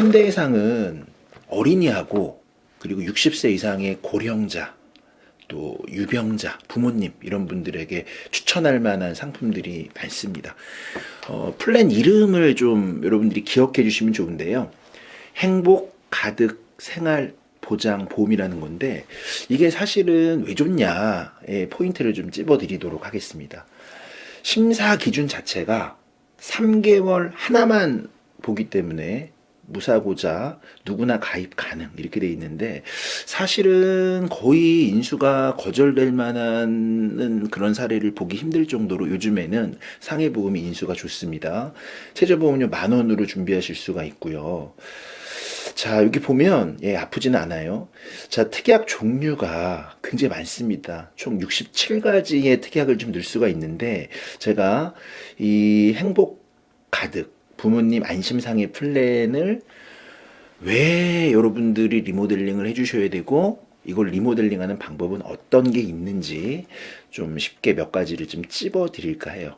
현대해상은 어린이하고 그리고 60세 이상의 고령자 또 유병자, 부모님 이런 분들에게 추천할 만한 상품들이 많습니다. 플랜 이름을 좀 여러분들이 기억해 주시면 좋은데요. 행복 가득 생활 보장 보험이라는 건데 이게 사실은 왜 좋냐의 포인트를 좀 찝어 드리도록 하겠습니다. 심사 기준 자체가 3개월 하나만 보기 때문에 무사고자 누구나 가입 가능 이렇게 돼 있는데 사실은 거의 인수가 거절될 만한 그런 사례를 보기 힘들 정도로 요즘에는 상해보험이 인수가 좋습니다. 최저보험료 10,000원으로 준비하실 수가 있고요. 자, 여기 보면 아프지는 않아요. 자, 특약 종류가 굉장히 많습니다. 총 67가지의 특약을 좀 넣을 수가 있는데 제가 이 행복 가득 부모님 안심상해 플랜을 왜 여러분들이 리모델링을 해주셔야 되고 이걸 리모델링하는 방법은 어떤 게 있는지 좀 쉽게 몇 가지를 좀 찝어 드릴까 해요.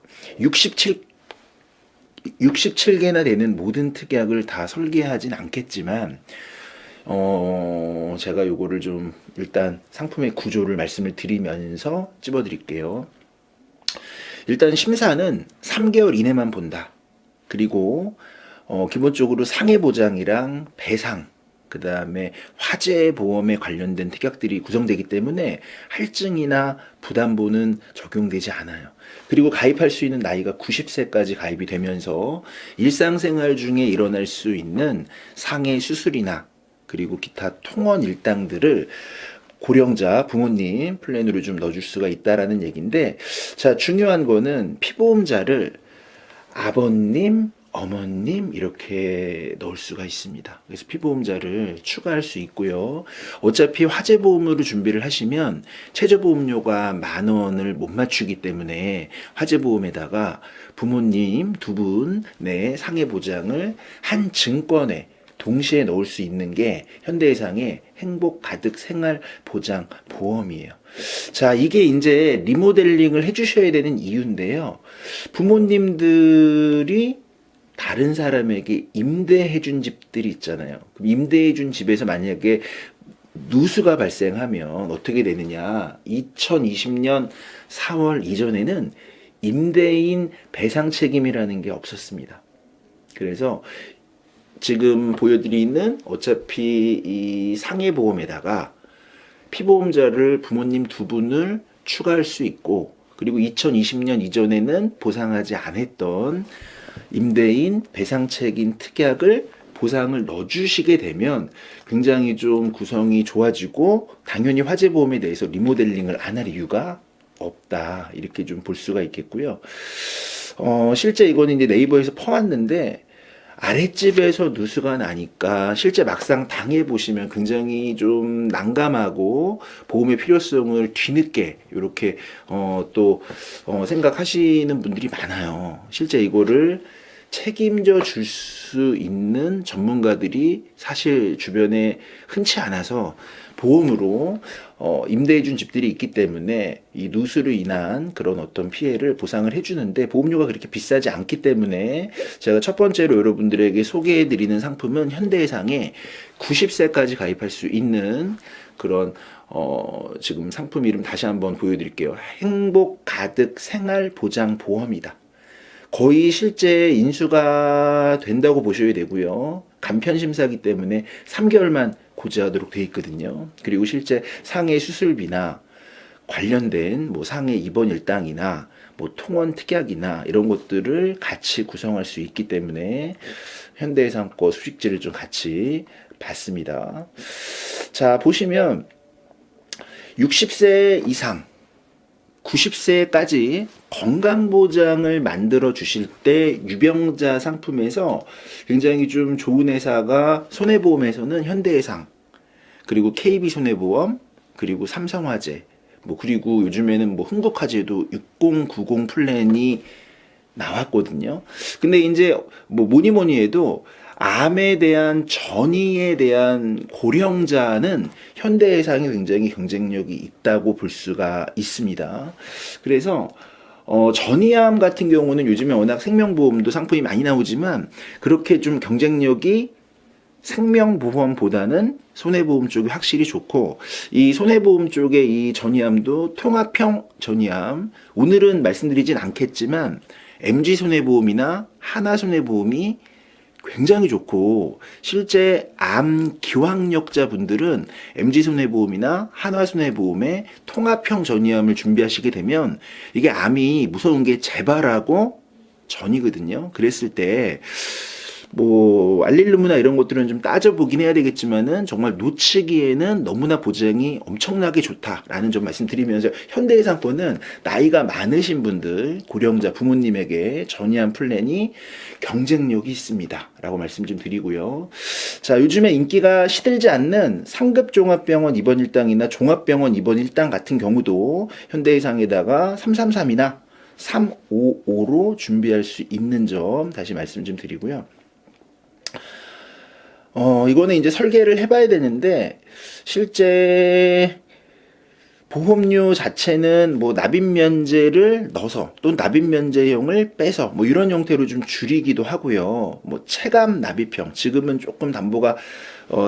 67개나 되는 모든 특약을 다 설계하진 않겠지만 제가 요거를 좀 일단 상품의 구조를 말씀을 드리면서 찝어 드릴게요. 일단 심사는 3개월 이내만 본다. 그리고 기본적으로 상해 보장이랑 배상, 그 다음에 화재 보험에 관련된 특약들이 구성되기 때문에 할증이나 부담보는 적용되지 않아요. 그리고 가입할 수 있는 나이가 90세까지 가입이 되면서 일상생활 중에 일어날 수 있는 상해 수술이나 그리고 기타 통원 일당들을 고령자 부모님 플랜으로 좀 넣어줄 수가 있다라는 얘기인데, 자, 중요한 거는 피보험자를 아버님, 어머님 이렇게 넣을 수가 있습니다. 그래서 피보험자를 추가할 수 있고요. 어차피 화재보험으로 준비를 하시면 최저보험료가 10,000원을 못 맞추기 때문에 화재보험에다가 부모님 2분의 상해보장을 한 증권에 동시에 넣을 수 있는 게 현대해상의 행복 가득 생활 보장 보험이에요. 자, 이게 이제 리모델링을 해주셔야 되는 이유인데요. 부모님들이 다른 사람에게 임대해준 집들이 있잖아요. 그럼 임대해준 집에서 만약에 누수가 발생하면 어떻게 되느냐. 2020년 4월 이전에는 임대인 배상 책임이라는 게 없었습니다. 그래서 지금 보여드리는 어차피 이 상해보험에다가 피보험자를 부모님 2분을 추가할 수 있고, 그리고 2020년 이전에는 보상하지 않았던 임대인 배상책임 특약을 보상을 넣어주시게 되면 굉장히 좀 구성이 좋아지고 당연히 화재보험에 대해서 리모델링을 안 할 이유가 없다 이렇게 좀 볼 수가 있겠고요. 실제 이거는 이제 네이버에서 퍼왔는데 아랫집에서 누수가 나니까 실제 막상 당해보시면 굉장히 좀 난감하고 보험의 필요성을 뒤늦게 이렇게 생각하시는 분들이 많아요. 실제 이거를 책임져 줄 수 있는 전문가들이 사실 주변에 흔치 않아서 보험으로 임대해준 집들이 있기 때문에 이 누수로 인한 그런 어떤 피해를 보상을 해주는데 보험료가 그렇게 비싸지 않기 때문에 제가 첫 번째로 여러분들에게 소개해드리는 상품은 현대해상에 90세까지 가입할 수 있는 그런 지금 상품 이름 다시 한번 보여드릴게요. 행복 가득 생활 보장 보험이다. 거의 실제 인수가 된다고 보셔야 되고요. 간편 심사기 때문에 3개월만 고지하도록 돼 있거든요. 그리고 실제 상해 수술비나 관련된 상해 입원 일당이나 통원 특약이나 이런 것들을 같이 구성할 수 있기 때문에 현대해상 거 수식지를 좀 같이 봤습니다. 자, 보시면 60세 이상 90세까지 건강보장을 만들어 주실 때 유병자 상품에서 굉장히 좀 좋은 회사가 손해보험에서는 현대해상, 그리고 KB손해보험, 그리고 삼성화재, 그리고 요즘에는 흥국화재도 6090 플랜이 나왔거든요. 근데 이제 뭐니 해도 암에 대한 전이에 대한 고령자는 현대해상이 굉장히 경쟁력이 있다고 볼 수가 있습니다. 그래서 전이암 같은 경우는 요즘에 워낙 생명보험도 상품이 많이 나오지만 그렇게 좀 경쟁력이 생명보험보다는 손해보험 쪽이 확실히 좋고, 이 손해보험 쪽의 이 전이암도 통합형 전이암, 오늘은 말씀드리진 않겠지만 MG손해보험이나 하나손해보험이 굉장히 좋고, 실제 암 기왕력자 분들은 MG손해보험이나 하나손해보험의 통합형 전이암을 준비하시게 되면 이게 암이 무서운 게 재발하고 전이거든요. 그랬을 때 뭐 알릴루무나 이런 것들은 좀 따져보긴 해야 되겠지만은 정말 놓치기에는 너무나 보장이 엄청나게 좋다라는 점 말씀드리면서, 현대해상권은 나이가 많으신 분들, 고령자 부모님에게 전이암 플랜이 경쟁력이 있습니다 라고 말씀 좀 드리고요. 자, 요즘에 인기가 시들지 않는 상급 종합병원 입원 일당이나 종합병원 입원 일당 같은 경우도 현대해상에다가 333이나 355로 준비할 수 있는 점 다시 말씀 좀 드리고요. 이거는 이제 설계를 해봐야 되는데, 실제 보험료 자체는 뭐 납입 면제를 넣어서 또는 납입 면제형을 빼서 뭐 이런 형태로 좀 줄이기도 하고요. 뭐 체감 납입형, 지금은 조금 담보가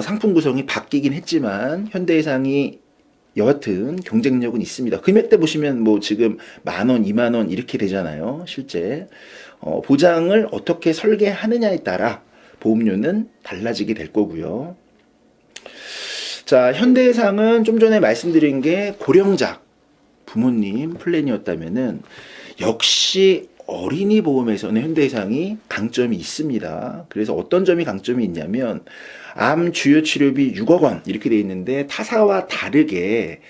상품 구성이 바뀌긴 했지만 현대해상이 여하튼 경쟁력은 있습니다. 금액대 보시면 뭐 지금 10,000원, 20,000원 이렇게 되잖아요. 실제 보장을 어떻게 설계하느냐에 따라 보험료는 달라지게 될 거고요. 자, 현대해상은 좀 전에 말씀드린 게 고령자 부모님 플랜이었다면은 역시 어린이 보험에서는 현대해상이 강점이 있습니다. 그래서 어떤 점이 강점이 있냐면, 암 주요 치료비 6억 원 이렇게 돼 있는데 타사와 다르게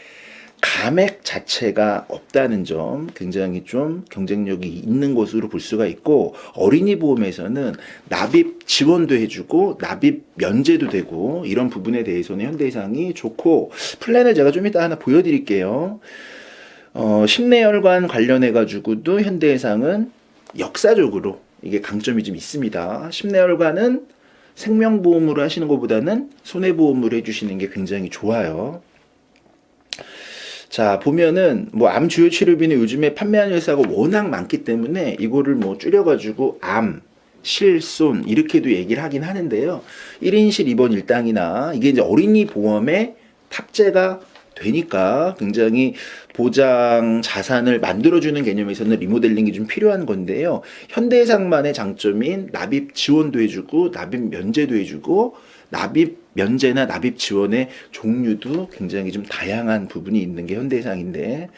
감액 자체가 없다는 점, 굉장히 좀 경쟁력이 있는 것으로 볼 수가 있고, 어린이 보험에서는 납입 지원도 해주고 납입 면제도 되고, 이런 부분에 대해서는 현대해상이 좋고, 플랜을 제가 좀 이따 하나 보여드릴게요. 심내혈관 관련해 가지고도 현대해상은 역사적으로 이게 강점이 좀 있습니다. 심내혈관은 생명보험으로 하시는 것보다는 손해보험으로 해주시는 게 굉장히 좋아요. 자, 보면은 뭐 암 주요 치료비는 요즘에 판매하는 회사가 워낙 많기 때문에 이거를 뭐 줄여가지고 암, 실손 이렇게도 얘기를 하긴 하는데요. 1인실 입원 일당이나 이게 이제 어린이 보험에 탑재가 되니까 굉장히 보장 자산을 만들어주는 개념에서는 리모델링이 좀 필요한 건데요. 현대해상만의 장점인 납입 지원도 해주고 납입 면제도 해주고, 납입 면제나 납입 지원의 종류도 굉장히 좀 다양한 부분이 있는 게 현대해상인데,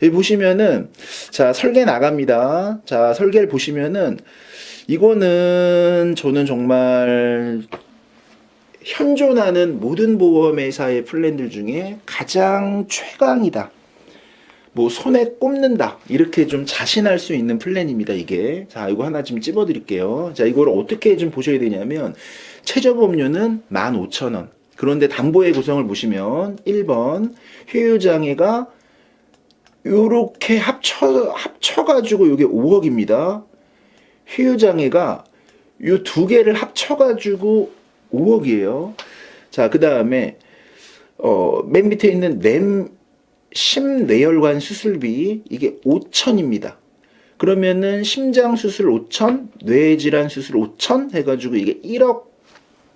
여기 보시면은 자, 설계 나갑니다. 자, 설계를 보시면은 이거는 저는 정말 현존하는 모든 보험회사의 플랜들 중에 가장 최강이다, 뭐 손에 꼽는다, 이렇게 좀 자신할 수 있는 플랜입니다 이게. 자, 이거 하나 좀 찝어 드릴게요. 자, 이걸 어떻게 좀 보셔야 되냐면, 최저보험료는 15,000원. 그런데 담보의 구성을 보시면 1번 효율장애가 요렇게 합쳐가지고 요게 5억입니다. 효율장애가 요 두 개를 합쳐가지고 5억이에요. 자, 그 다음에 맨 밑에 있는 심내혈관 수술비, 이게 5천입니다. 그러면은 심장 수술 5천, 뇌질환 수술 5천 해가지고 이게 1억,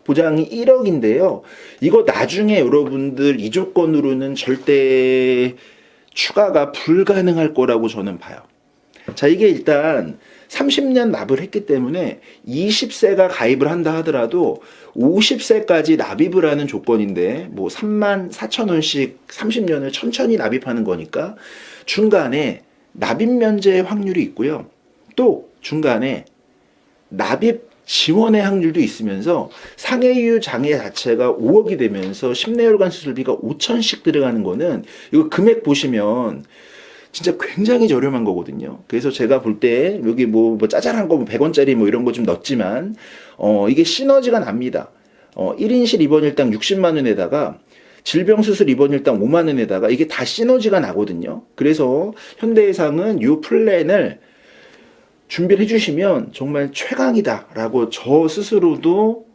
보장이 1억인데요. 이거 나중에 여러분들 이 조건으로는 절대 추가가 불가능할 거라고 저는 봐요. 자, 이게 일단 30년 납을 했기 때문에 20세가 가입을 한다 하더라도 50세까지 납입을 하는 조건인데, 뭐 34,000원씩 30년을 천천히 납입하는 거니까 중간에 납입 면제 확률이 있고요. 또 중간에 납입 지원의 확률도 있으면서 상해유 장애 자체가 5억이 되면서 심내혈관 수술비가 5천씩 들어가는 거는, 이거 금액 보시면 진짜 굉장히 저렴한 거거든요. 그래서 제가 볼 때 여기 뭐 짜잘한 거 100원짜리 뭐 이런 거 좀 넣었지만 이게 시너지가 납니다. 1인실 입원 일당 60만 원에다가 질병수술 입원 일당 5만 원에다가 이게 다 시너지가 나거든요. 그래서 현대해상은 이 플랜을 준비를 해주시면 정말 최강이다라고 저 스스로도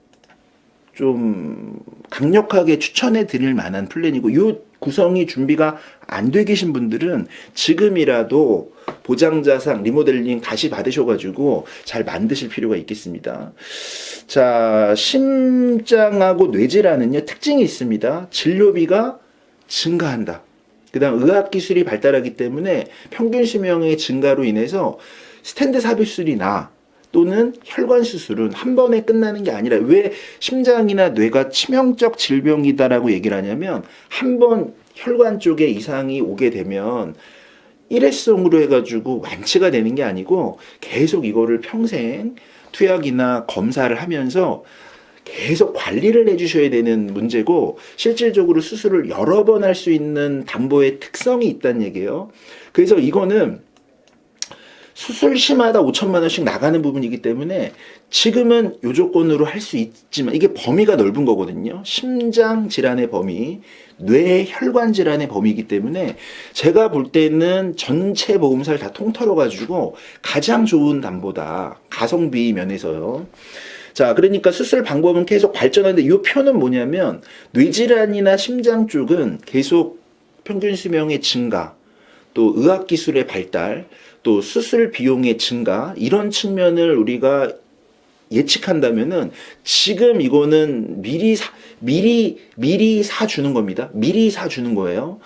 좀 강력하게 추천해 드릴 만한 플랜이고, 요 구성이 준비가 안 돼 계신 분들은 지금이라도 보장자상 리모델링 다시 받으셔가지고 잘 만드실 필요가 있겠습니다. 자, 심장하고 뇌질환은요, 특징이 있습니다. 진료비가 증가한다. 그 다음 의학기술이 발달하기 때문에 평균 수명의 증가로 인해서 스텐트 삽입술이나 또는 혈관 수술은 한 번에 끝나는 게 아니라, 왜 심장이나 뇌가 치명적 질병이다라고 얘기를 하냐면, 한 번 혈관 쪽에 이상이 오게 되면 일회성으로 해가지고 완치가 되는 게 아니고 계속 이거를 평생 투약이나 검사를 하면서 계속 관리를 해주셔야 되는 문제고, 실질적으로 수술을 여러 번 할 수 있는 담보의 특성이 있다는 얘기예요. 그래서 이거는 수술 시마다 5천만 원씩 나가는 부분이기 때문에 지금은 요 조건으로 할 수 있지만, 이게 범위가 넓은 거거든요. 심장 질환의 범위, 뇌 혈관 질환의 범위이기 때문에 제가 볼 때는 전체 보험사를 다 통틀어 가지고 가장 좋은 담보다, 가성비 면에서요. 자, 그러니까 수술 방법은 계속 발전하는데, 이 표는 뭐냐면, 뇌질환이나 심장 쪽은 계속 평균 수명의 증가, 또 의학기술의 발달, 또 수술 비용의 증가, 이런 측면을 우리가 예측한다면은 지금 이거는 미리 사주는 겁니다. 미리 사주는 거예요.